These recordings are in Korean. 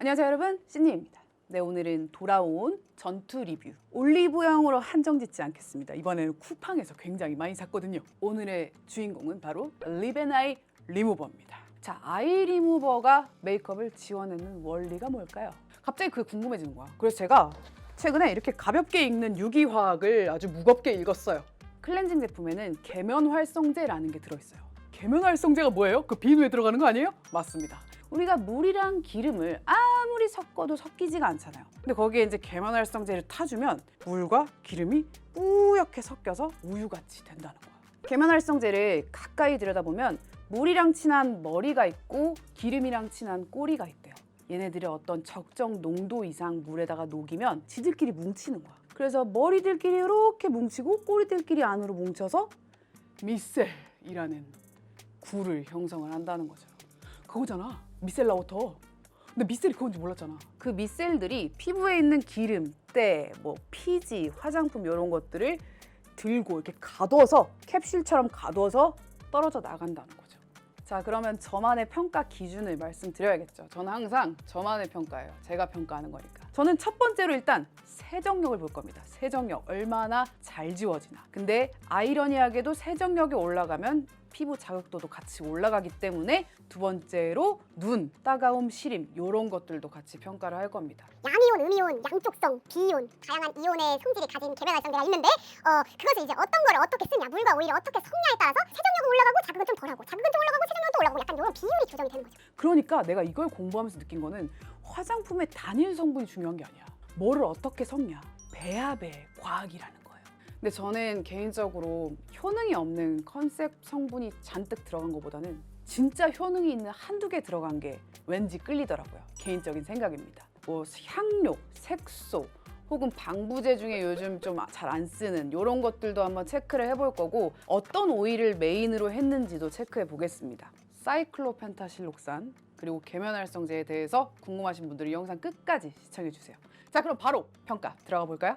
안녕하세요 여러분, 신니입니다. 네, 오늘은 돌아온 전투 리뷰 올리브영으로 한정짓지 않겠습니다. 이번에는 쿠팡에서 굉장히 많이 샀거든요. 오늘의 주인공은 바로 립앤아이 리무버입니다. 자, 아이 리무버가 메이크업을 지워내는 원리가 뭘까요? 갑자기 그게 궁금해지는 거야. 그래서 제가 최근에 이렇게 가볍게 읽는 유기화학을 아주 무겁게 읽었어요. 클렌징 제품에는 계면 활성제라는 게 들어있어요. 계면 활성제가 뭐예요? 그 비누에 들어가는 거 아니에요? 맞습니다. 우리가 물이랑 기름을 아무리 섞어도 섞이지가 않잖아요. 근데 거기에 이제 계면 활성제를 타주면 물과 기름이 뿌옇게 섞여서 우유같이 된다는 거예요. 계면 활성제를 가까이 들여다보면 물이랑 친한 머리가 있고 기름이랑 친한 꼬리가 있대요. 얘네들의 어떤 적정 농도 이상 물에다가 녹이면 지들끼리 뭉치는 거야. 그래서 머리들끼리 이렇게 뭉치고 꼬리들끼리 안으로 뭉쳐서 미셀이라는 굴을 형성을 한다는 거죠. 그거잖아, 미셀라 워터. 근데 미셀이 그건지 몰랐잖아. 그 미셀들이 피부에 있는 기름, 때, 피지, 화장품 이런 것들을 들고 이렇게 가둬서 캡슐처럼 가둬서 떨어져 나간다는 거죠. 자, 그러면 저만의 평가 기준을 말씀드려야겠죠. 저는 항상 저만의 평가예요. 제가 평가하는 거니까. 저는 첫 번째로 일단 세정력을 볼 겁니다. 세정력, 얼마나 잘 지워지나. 근데 아이러니하게도 세정력이 올라가면 피부 자극도도 같이 올라가기 때문에 두 번째로 눈, 따가움, 시림 이런 것들도 같이 평가를 할 겁니다. 양이온, 음이온, 양쪽성, 비이온 다양한 이온의 성질이 가진 계면 활성제가 있는데 그것을 이제 어떤 거를 어떻게 쓰냐, 물과 오일을 어떻게 섞냐에 따라서 세정력은 올라가고 자극은 좀 덜하고 자극은 좀 올라가고 세정력은 또 올라가고 약간 이런 비율이 조정이 되는 거죠. 그러니까 내가 이걸 공부하면서 느낀 거는 화장품의 단일 성분이 중요한 게 아니야. 뭐를 어떻게 섞냐, 배합의 과학이라는 거예요. 근데 저는 개인적으로 효능이 없는 컨셉 성분이 잔뜩 들어간 것보다는 진짜 효능이 있는 한두 개 들어간 게 왠지 끌리더라고요. 개인적인 생각입니다. 향료, 색소 혹은 방부제 중에 요즘 좀 잘 안 쓰는 이런 것들도 한번 체크를 해볼 거고, 어떤 오일을 메인으로 했는지도 체크해 보겠습니다. 사이클로펜타실록산 그리고 계면활성제에 대해서 궁금하신 분들은 영상 끝까지 시청해 주세요. 자, 그럼 바로 평가 들어가 볼까요?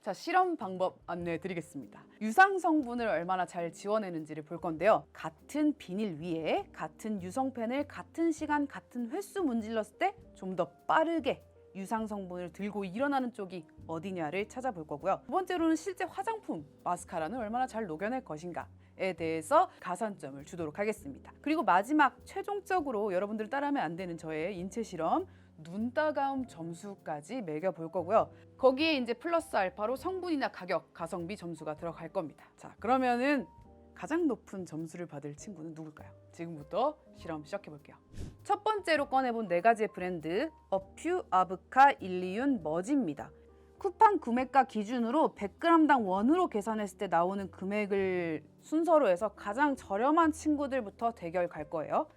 자, 실험 방법 안내해 드리겠습니다. 유상 성분을 얼마나 잘 지워내는지를 볼 건데요. 같은 비닐 위에 같은 유성펜을 같은 시간 같은 횟수 문질렀을 때 좀 더 빠르게 유상 성분을 들고 일어나는 쪽이 어디냐를 찾아볼 거고요. 두 번째로는 실제 화장품, 마스카라는 얼마나 잘 녹여낼 것인가에 대해서 가산점을 주도록 하겠습니다. 그리고 마지막 최종적으로 여러분들 따라하면 안 되는 저의 인체 실험, 눈 따가움 점수까지 매겨볼 거고요. 거기에 이제 플러스 알파로 성분이나 가격, 가성비 점수가 들어갈 겁니다. 자, 그러면은 가장 높은 점수를 받을 친구는 누굴까요? 지금부터 실험 시작해 볼게요. 첫 번째로 꺼내본 네 가지의 브랜드, 어퓨, 아브카, 일리윤, 머지입니다. 쿠팡 구매가 기준으로 100g당 원으로 계산했을 때 나오는 금액을 순서로 해서 가장 저렴한 친구들부터 대결 갈 거예요.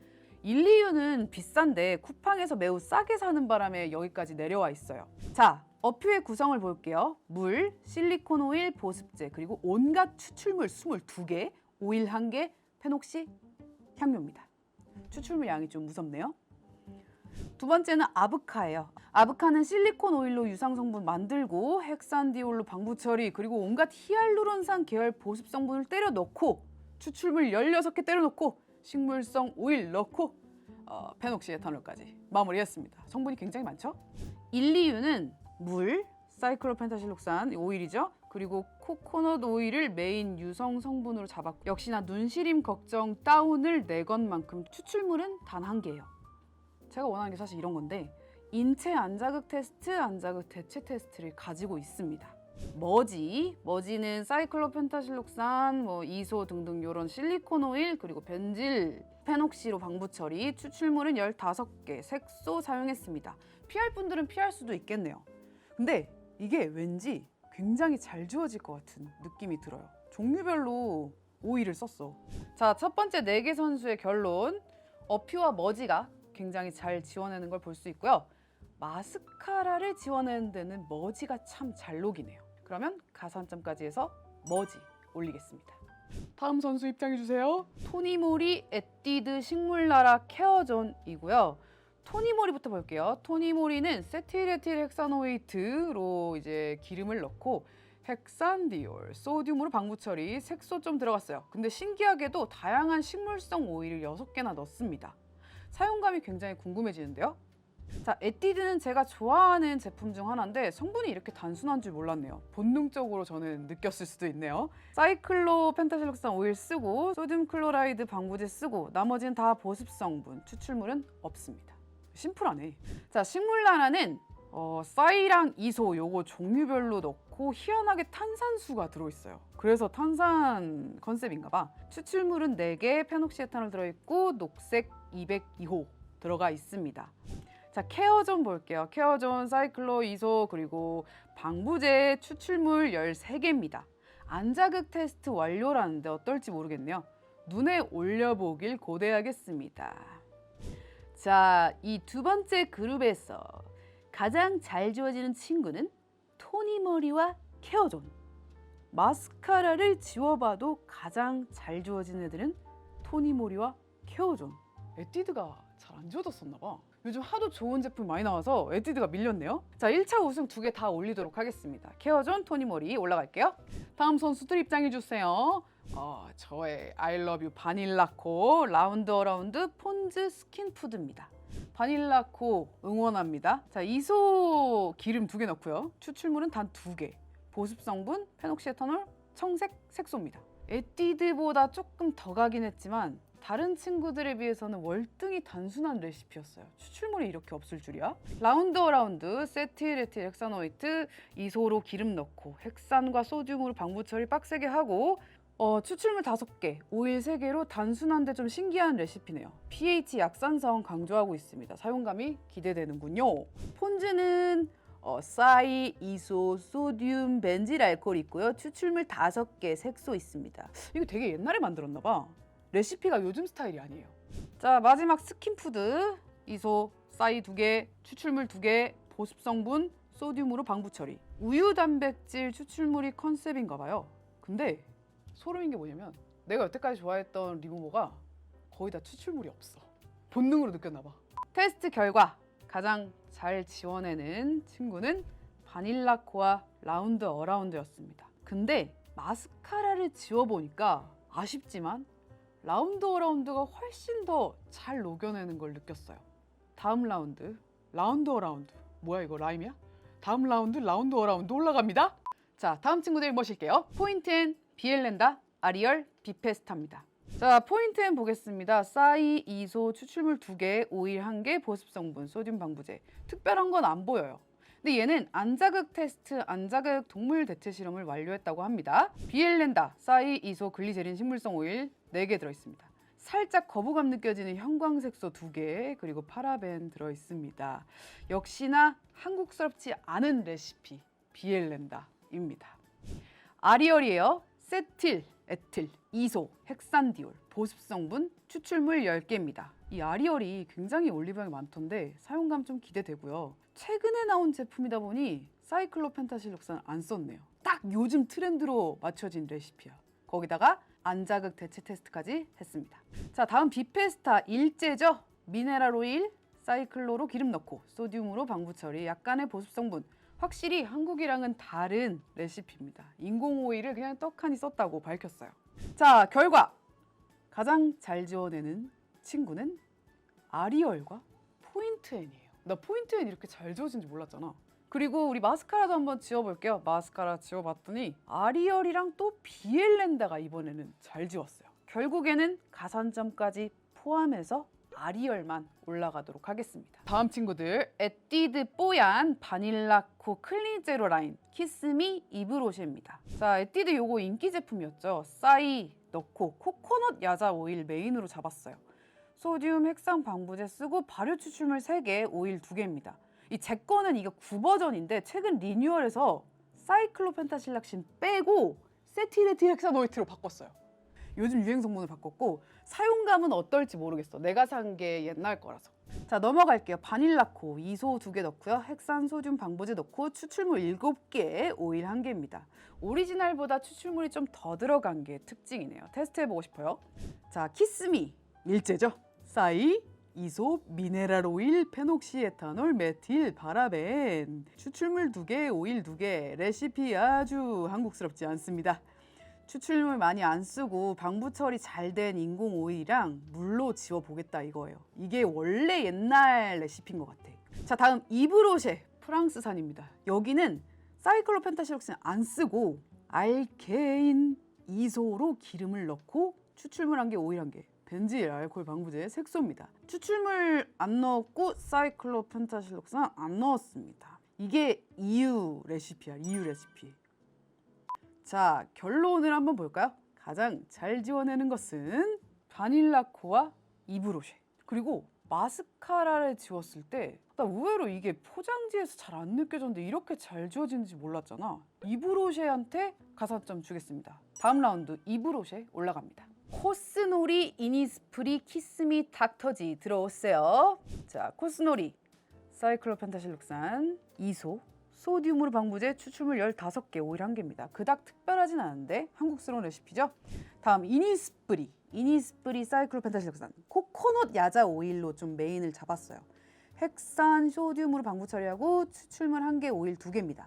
일리윤은 비싼데 쿠팡에서 매우 싸게 사는 바람에 여기까지 내려와 있어요. 자, 어퓨의 구성을 볼게요. 물, 실리콘 오일, 보습제, 그리고 온갖 추출물 22개, 오일 1개, 페녹시, 향료입니다. 추출물 양이 좀 무섭네요. 두 번째는 아브카예요. 아브카는 실리콘 오일로 유상 성분 만들고 헥산디올로 방부 처리, 그리고 온갖 히알루론산 계열 보습 성분을 때려 넣고 추출물 16개 때려 넣고 식물성 오일 넣고 페녹시 에탄올까지 마무리했습니다. 성분이 굉장히 많죠? 일리유는 물, 사이클로펜타실록산 오일이죠. 그리고 코코넛 오일을 메인 유성 성분으로 잡았고, 역시나 눈시림 걱정 다운을 내건 만큼 추출물은 단 1개예요. 제가 원하는 게 사실 이런 건데, 인체 안자극 테스트, 안자극 대체 테스트를 가지고 있습니다. 머지는 사이클로펜타실록산, 이소 등등 이런 실리콘 오일, 그리고 벤질, 페녹시로 방부 처리, 추출물은 15개, 색소 사용했습니다. 피할 분들은 피할 수도 있겠네요. 근데 이게 왠지 굉장히 잘 지워질 것 같은 느낌이 들어요. 종류별로 오일을 썼어. 자, 첫 번째 4개 선수의 결론, 어퓨와 머지가 굉장히 잘 지워내는 걸 볼 수 있고요. 마스카라를 지워내는 데는 머지가 참 잘 녹이네요. 그러면 가산점까지 해서 머지 올리겠습니다. 다음 선수 입장해 주세요. 토니모리 에뛰드 식물나라 케어존이고요. 토니모리부터 볼게요. 토니모리는 세틸에틸 헥사노이트로 이제 기름을 넣고 헥산디올, 소듐으로 방부 처리, 색소 좀 들어갔어요. 근데 신기하게도 다양한 식물성 오일을 6개나 넣습니다. 사용감이 굉장히 궁금해지는데요. 자, 에뛰드는 제가 좋아하는 제품 중 하나인데 성분이 이렇게 단순한 줄 몰랐네요. 본능적으로 저는 느꼈을 수도 있네요. 사이클로 펜타실록산 오일 쓰고 소듐 클로라이드 방부제 쓰고 나머지는 다 보습 성분, 추출물은 없습니다. 심플하네. 자, 식물나라는 쌀이랑 이소 요거 종류별로 넣고 희한하게 탄산수가 들어있어요. 그래서 탄산 컨셉인가 봐. 추출물은 4개, 페녹시에탄올 들어있고 녹색 202호 들어가 있습니다. 자, 케어존 볼게요. 케어존, 사이클로, 이소, 그리고 방부제 추출물 13개입니다. 안자극 테스트 완료라는데 어떨지 모르겠네요. 눈에 올려보길 고대하겠습니다. 자, 이 두 번째 그룹에서 가장 잘 지워지는 친구는 토니머리와 케어존. 마스카라를 지워봐도 가장 잘 지워지는 애들은 토니머리와 케어존. 에뛰드가 잘 안 지워졌었나 봐. 요즘 하도 좋은 제품 많이 나와서 에뛰드가 밀렸네요. 자, 1차 우승 2개 다 올리도록 하겠습니다. 케어존, 토니머리 올라갈게요. 다음 선수들 입장해 주세요. 저의 I love you 바닐라코 라운드 어라운드 폰즈 스킨푸드입니다. 바닐라코 응원합니다. 자, 이소 기름 2개 넣고요. 추출물은 단 2개. 보습 성분, 페녹시에탄올, 청색 색소입니다. 에뛰드보다 조금 더 가긴 했지만 다른 친구들에 비해서는 월등히 단순한 레시피였어요. 추출물이 이렇게 없을 줄이야. 라운드 어라운드, 세틸, 에틸, 헥사노이트, 이소로 기름 넣고 헥산과 소듐으로 방부 처리 빡세게 하고 추출물 5개, 오일 3개로 단순한데 좀 신기한 레시피네요. pH 약산성 강조하고 있습니다. 사용감이 기대되는군요. 폰즈는 쌀, 이소, 소듐, 벤질 알코올 있고요. 추출물 5개, 색소 있습니다. 이거 되게 옛날에 만들었나 봐. 레시피가 요즘 스타일이 아니에요. 자, 마지막 스킨푸드. 이소, 쌀 2개, 추출물 2개, 보습 성분, 소듐으로 방부 처리. 우유 단백질 추출물이 컨셉인가 봐요. 근데 소름인 게 뭐냐면 내가 여태까지 좋아했던 리무버가 거의 다 추출물이 없어. 본능으로 느꼈나 봐. 테스트 결과 가장 잘 지워내는 친구는 바닐라코와 라운드 어라운드였습니다. 근데 마스카라를 지워보니까 아쉽지만 라운드 어라운드가 훨씬 더 잘 녹여내는 걸 느꼈어요. 다음 라운드, 라운드 어라운드. 뭐야 이거 라임이야? 다음 라운드, 라운드 어라운드 올라갑니다. 자, 다음 친구들 모실게요. 포인트엔 비엘렌다, 아리얼, 비페스타입니다. 자, 포인트엔 보겠습니다. 쌀, 이소, 추출물 2개, 오일 1개, 보습 성분, 소듐 방부제. 특별한 건 안 보여요. 근데 얘는 안자극 테스트, 안자극 동물 대체 실험을 완료했다고 합니다. 비엘렌다, 쌀, 이소, 글리세린, 식물성 오일 4개 들어있습니다. 살짝 거부감 느껴지는 형광색소 2개, 그리고 파라벤 들어있습니다. 역시나 한국스럽지 않은 레시피, 비엘렌다입니다. 아리얼이에요. 세틸, 에틸, 이소, 헥산디올, 보습 성분, 추출물 10개입니다. 이 아리얼이 굉장히 올리브영이 많던데 사용감 좀 기대되고요. 최근에 나온 제품이다 보니 사이클로펜타실록산 안 썼네요. 딱 요즘 트렌드로 맞춰진 레시피야. 거기다가 안자극 대체 테스트까지 했습니다. 자, 다음 비페스타 일제죠. 미네랄 오일, 사이클로로 기름 넣고 소듐으로 방부 처리, 약간의 보습 성분. 확실히 한국이랑은 다른 레시피입니다. 인공 오일을 그냥 떡하니 썼다고 밝혔어요. 자, 결과 가장 잘 지워내는 친구는 아리얼과 포인트엔이에요. 나 포인트엔 이렇게 잘 지워진지 몰랐잖아. 그리고 우리 마스카라도 한번 지워볼게요. 마스카라 지워봤더니 아리얼이랑 또 비엘렌다가 이번에는 잘 지웠어요. 결국에는 가산점까지 포함해서 아리얼만 올라가도록 하겠습니다. 다음 친구들, 에뛰드 뽀얀 바닐라코 클린 제로 라인 키스미 이브로쉐입니다. 자, 에뛰드 요거 인기 제품이었죠. 쌀 넣고 코코넛 야자 오일 메인으로 잡았어요. 소듐 핵산 방부제 쓰고 발효 추출물 3개, 오일 2개입니다. 이 제 거는 이거 9버전인데 최근 리뉴얼해서 사이클로펜타실락신 빼고 세틸에틸헥사노이트로 바꿨어요. 요즘 유행 성분을 바꿨고 사용감은 어떨지 모르겠어. 내가 산 게 옛날 거라서. 자, 넘어갈게요. 바닐라코, 이소 2개 넣고요. 헥산 소듐 방부제 넣고 추출물 7개, 오일 1개입니다. 오리지널보다 추출물이 좀 더 들어간 게 특징이네요. 테스트해보고 싶어요. 자, 키스미 일제죠. 쌀, 이소, 미네랄 오일, 페녹시에탄올, 메틸, 파라벤. 추출물 2개, 오일 2개. 레시피 아주 한국스럽지 않습니다. 추출물 많이 안 쓰고 방부 처리 잘 된 인공 오일이랑 물로 지워보겠다 이거예요. 이게 원래 옛날 레시피인 것 같아. 자, 다음 이브로쉐 프랑스산입니다. 여기는 사이클로펜타실록산 안 쓰고 알케인 이소로 기름을 넣고 추출물 1개, 오일 1개, 벤질 알코올 방부제 색소입니다. 추출물 안 넣었고 사이클로펜타실록산 안 넣었습니다. 이게 EU 레시피야, EU 레시피. 자, 결론을 한번 볼까요? 가장 잘 지워내는 것은 바닐라코와 이브로쉐. 그리고 마스카라를 지웠을 때 나 의외로 이게 포장지에서 잘 안 느껴졌는데 이렇게 잘 지워지는지 몰랐잖아. 이브로쉐한테 가산점 주겠습니다. 다음 라운드 이브로쉐 올라갑니다. 코스놀이, 이니스프리, 키스미, 닥터지 들어오세요. 자, 코스놀이, 사이클로펜타실록산, 이소, 소디움으로 방부제, 추출물 15개, 오일 1개입니다. 그닥 특별하진 않은데 한국스러운 레시피죠. 다음 이니스프리, 사이클로펜타실록산, 코코넛 야자 오일로 좀 메인을 잡았어요. 핵산, 소디움으로 방부 처리하고 추출물 1개, 오일 2개입니다.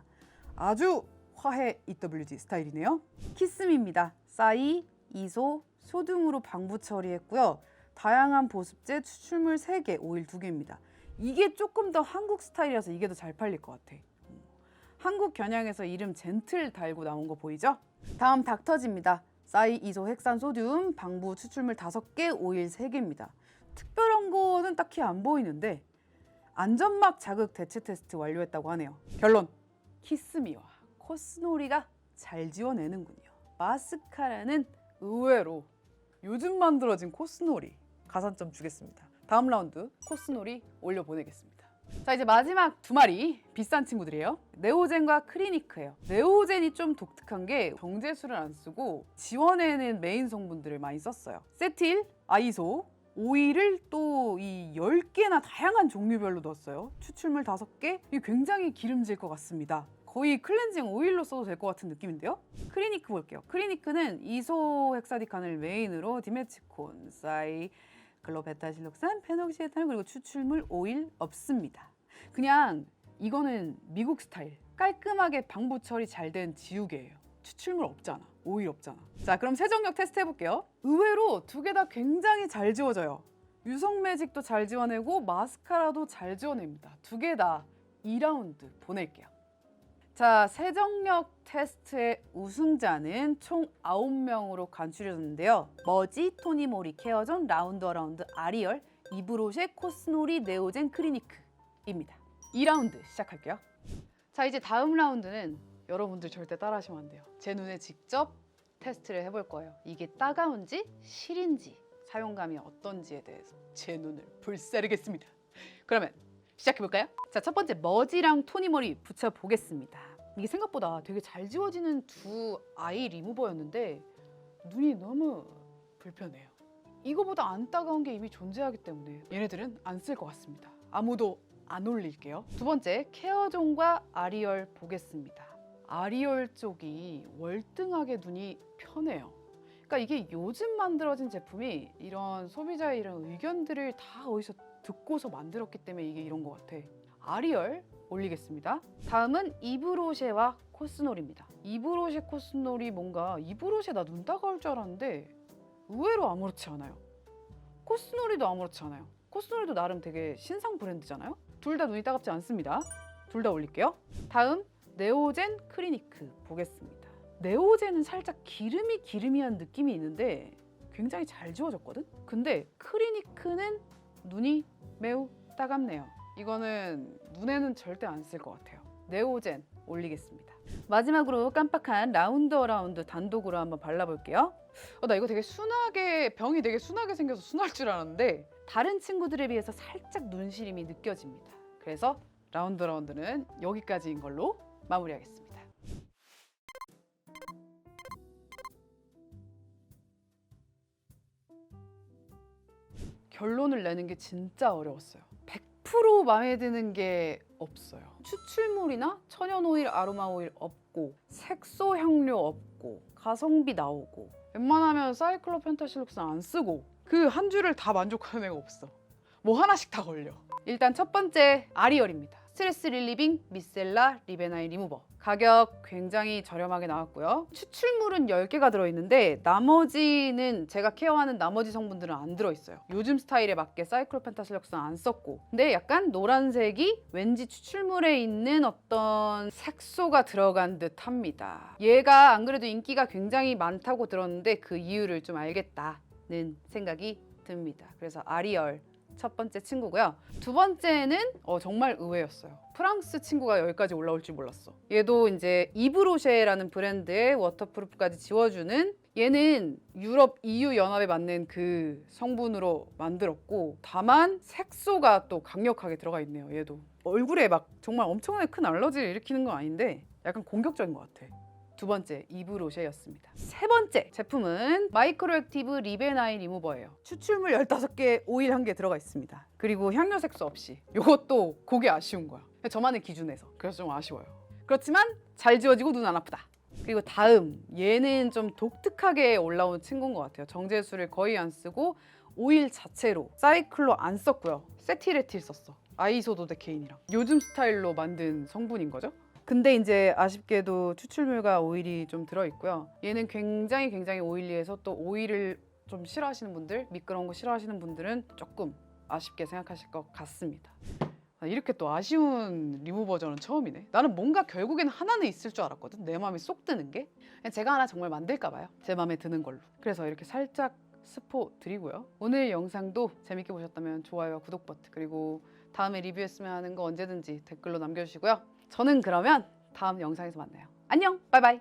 아주 화해 EWG 스타일이네요. 키스미입니다. 사이, 이소, 소디움으로 방부 처리했고요. 다양한 보습제, 추출물 3개, 오일 2개입니다. 이게 조금 더 한국 스타일이라서 이게 더 잘 팔릴 것 같아. 한국 겨냥에서 이름 젠틀 달고 나온 거 보이죠? 다음 닥터지입니다. 사이, 이소, 핵산, 소듐, 방부, 추출물 5개, 오일 3개입니다. 특별한 거는 딱히 안 보이는데 안전막 자극 대체 테스트 완료했다고 하네요. 결론! 키스미와 코스놀이가 잘 지워내는군요. 마스카라는 의외로 요즘 만들어진 코스놀이 가산점 주겠습니다. 다음 라운드 코스놀이 올려보내겠습니다. 자, 이제 마지막 2마리 비싼 친구들이에요. 네오젠과 크리니크예요. 네오젠이 좀 독특한 게 정제수를 안 쓰고 지워내는 메인 성분들을 많이 썼어요. 세틸, 아이소, 오일을 또 이 10개나 다양한 종류별로 넣었어요. 추출물 5개. 이게 굉장히 기름질 것 같습니다. 거의 클렌징 오일로 써도 될 것 같은 느낌인데요. 크리니크 볼게요. 크리니크는 이소헥사디칸을 메인으로 디메치콘, 사이클로펜타실록산, 페녹시에탄, 그리고 추출물 오일 없습니다. 그냥 이거는 미국 스타일. 깔끔하게 방부 처리 잘 된 지우개예요. 추출물 없잖아. 오일 없잖아. 자, 그럼 세정력 테스트 해볼게요. 의외로 2개 다 굉장히 잘 지워져요. 유성 매직도 잘 지워내고 마스카라도 잘 지워냅니다. 2개 다 2라운드 보낼게요. 자, 세정력 테스트의 우승자는 총 9명으로 간추려졌는데요. 머지, 토니모리, 케어존, 라운드 아리얼, 이브로쉐, 코스놀이, 네오젠, 크리니크입니다. 2라운드 시작할게요. 자, 이제 다음 라운드는 여러분들 절대 따라하시면 안 돼요. 제 눈에 직접 테스트를 해볼 거예요. 이게 따가운지 실인지 사용감이 어떤지에 대해서 제 눈을 불사르겠습니다. 그러면 시작해볼까요? 자, 첫 번째 머지랑 토니모리 붙여보겠습니다. 이게 생각보다 되게 잘 지워지는 2 아이 리무버였는데 눈이 너무 불편해요. 이거보다 안 따가운 게 이미 존재하기 때문에 얘네들은 안 쓸 것 같습니다. 아무도 안 올릴게요. 두 번째 케어존과 아리얼 보겠습니다. 아리얼 쪽이 월등하게 눈이 편해요. 그러니까 이게 요즘 만들어진 제품이 이런 소비자의 이런 의견들을 다 어디서 듣고서 만들었기 때문에 이게 이런 것 같아. 아리얼 올리겠습니다. 다음은 이브로쉐와 코스놀입니다. 이브로쉐, 코스놀이 뭔가 이브로쉐 나 눈 따가울 줄 알았는데 의외로 아무렇지 않아요. 코스놀이도 아무렇지 않아요. 코스놀이도 나름 되게 신상 브랜드잖아요. 둘 다 눈이 따갑지 않습니다. 둘 다 올릴게요. 다음 네오젠, 크리니크 보겠습니다. 네오젠은 살짝 기름이한 느낌이 있는데 굉장히 잘 지워졌거든? 근데 크리니크는 눈이 매우 따갑네요. 이거는 눈에는 절대 안 쓸 것 같아요. 네오젠 올리겠습니다. 마지막으로 깜빡한 라운드 단독으로 한번 발라볼게요. 나 이거 되게 순하게, 병이 되게 순하게 생겨서 순할 줄 알았는데 다른 친구들에 비해서 살짝 눈시림이 느껴집니다. 그래서 라운드는 여기까지인 걸로 마무리하겠습니다. 결론을 내는 게 진짜 어려웠어요. 100% 마음에 드는 게 없어요. 추출물이나 천연오일, 아로마오일 없고 색소 향료 없고 가성비 나오고 웬만하면 사이클로펜타실록산 안 쓰고 그 한 줄을 다 만족하는 애가 없어. 뭐 하나씩 다 걸려. 일단 첫 번째 아리얼입니다. 스트레스 릴리빙 미셀라 리베나인 리무버. 가격 굉장히 저렴하게 나왔고요. 추출물은 10개가 들어있는데 나머지는 제가 케어하는 나머지 성분들은 안 들어있어요. 요즘 스타일에 맞게 사이클로펜타실록산 안 썼고, 근데 약간 노란색이 왠지 추출물에 있는 어떤 색소가 들어간 듯 합니다. 얘가 안 그래도 인기가 굉장히 많다고 들었는데 그 이유를 좀 알겠다는 생각이 듭니다. 그래서 아리얼 첫 번째 친구고요. 두 번째는 정말 의외였어요. 프랑스 친구가 여기까지 올라올 줄 몰랐어. 얘도 이제 이브로쉐라는 브랜드의 워터프루프까지 지워주는, 얘는 유럽 EU 연합에 맞는 그 성분으로 만들었고, 다만 색소가 또 강력하게 들어가 있네요. 얘도 얼굴에 막 정말 엄청나게 큰 알러지를 일으키는 건 아닌데 약간 공격적인 것 같아. 두 번째 이브로쉐였습니다. 세 번째 제품은 마이크로액티브 리베나인 리무버예요. 추출물 15개, 오일 1개 들어가 있습니다. 그리고 향료 색소 없이. 이것도 그게 아쉬운 거야. 저만의 기준에서. 그래서 좀 아쉬워요. 그렇지만 잘 지워지고 눈 안 아프다. 그리고 다음, 얘는 좀 독특하게 올라온 친구인 것 같아요. 정제수를 거의 안 쓰고 오일 자체로 사이클로 안 썼고요. 세티레틸 썼어. 아이소도데케인이랑. 요즘 스타일로 만든 성분인 거죠. 근데 이제 아쉽게도 추출물과 오일이 좀 들어있고요. 얘는 굉장히 오일리해서 또 오일을 좀 싫어하시는 분들, 미끄러운 거 싫어하시는 분들은 조금 아쉽게 생각하실 것 같습니다. 이렇게 또 아쉬운 리무 버전은 처음이네. 나는 뭔가 결국엔 하나는 있을 줄 알았거든. 내 마음에 쏙 드는 게. 그냥 제가 하나 정말 만들까 봐요. 제 마음에 드는 걸로. 그래서 이렇게 살짝 스포 드리고요. 오늘 영상도 재밌게 보셨다면 좋아요와 구독 버튼, 그리고 다음에 리뷰했으면 하는 거 언제든지 댓글로 남겨주시고요. 저는 그러면 다음 영상에서 만나요. 안녕, 바이바이.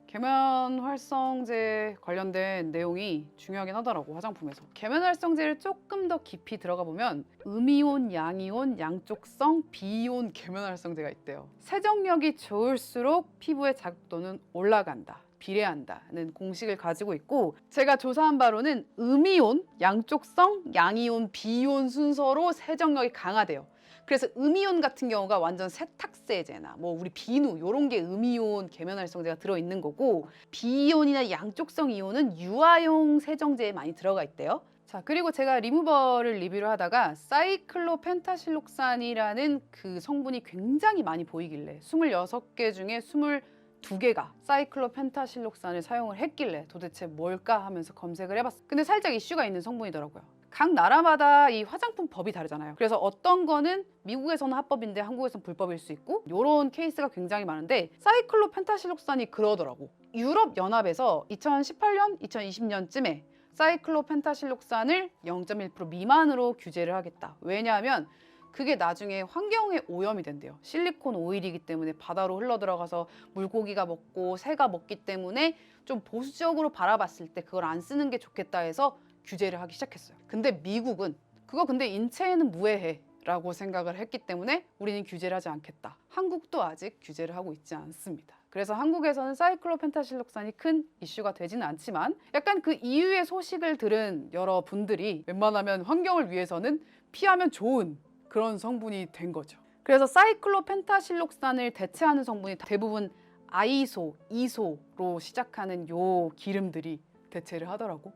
계면 활성제 관련된 내용이 중요하긴 하더라고, 화장품에서. 계면 활성제를 조금 더 깊이 들어가 보면 음이온, 양이온, 양쪽성, 비이온 계면 활성제가 있대요. 세정력이 좋을수록 피부의 자극도는 올라간다, 비례한다는 공식을 가지고 있고, 제가 조사한 바로는 음이온, 양쪽성, 양이온, 비이온 순서로 세정력이 강하대요. 그래서 음이온 같은 경우가 완전 세탁세제나 뭐 우리 비누 이런 게 음이온 계면 활성제가 들어있는 거고, 비이온이나 양쪽성 이온은 유아용 세정제에 많이 들어가 있대요. 자, 그리고 제가 리무버를 리뷰를 하다가 사이클로펜타실록산이라는 그 성분이 굉장히 많이 보이길래 26개 중에 22개가 사이클로펜타실록산을 사용을 했길래 도대체 뭘까 하면서 검색을 해봤어요. 근데 살짝 이슈가 있는 성분이더라고요. 각 나라마다 이 화장품 법이 다르잖아요. 그래서 어떤 거는 미국에서는 합법인데 한국에서는 불법일 수 있고, 이런 케이스가 굉장히 많은데 사이클로펜타실록산이 그러더라고. 유럽 연합에서 2018년, 2020년쯤에 사이클로펜타실록산을 0.1% 미만으로 규제를 하겠다. 왜냐하면 그게 나중에 환경에 오염이 된대요. 실리콘 오일이기 때문에 바다로 흘러들어가서 물고기가 먹고 새가 먹기 때문에 좀 보수적으로 바라봤을 때 그걸 안 쓰는 게 좋겠다 해서 규제를 하기 시작했어요. 근데 미국은 그거 근데 인체에는 무해해 라고 생각을 했기 때문에 우리는 규제를 하지 않겠다. 한국도 아직 규제를 하고 있지 않습니다. 그래서 한국에서는 사이클로펜타실록산이 큰 이슈가 되지는 않지만, 약간 그 이유의 소식을 들은 여러분들이 웬만하면 환경을 위해서는 피하면 좋은 그런 성분이 된 거죠. 그래서 사이클로펜타실록산을 대체하는 성분이 대부분 아이소, 이소로 시작하는 요 기름들이 대체를 하더라고.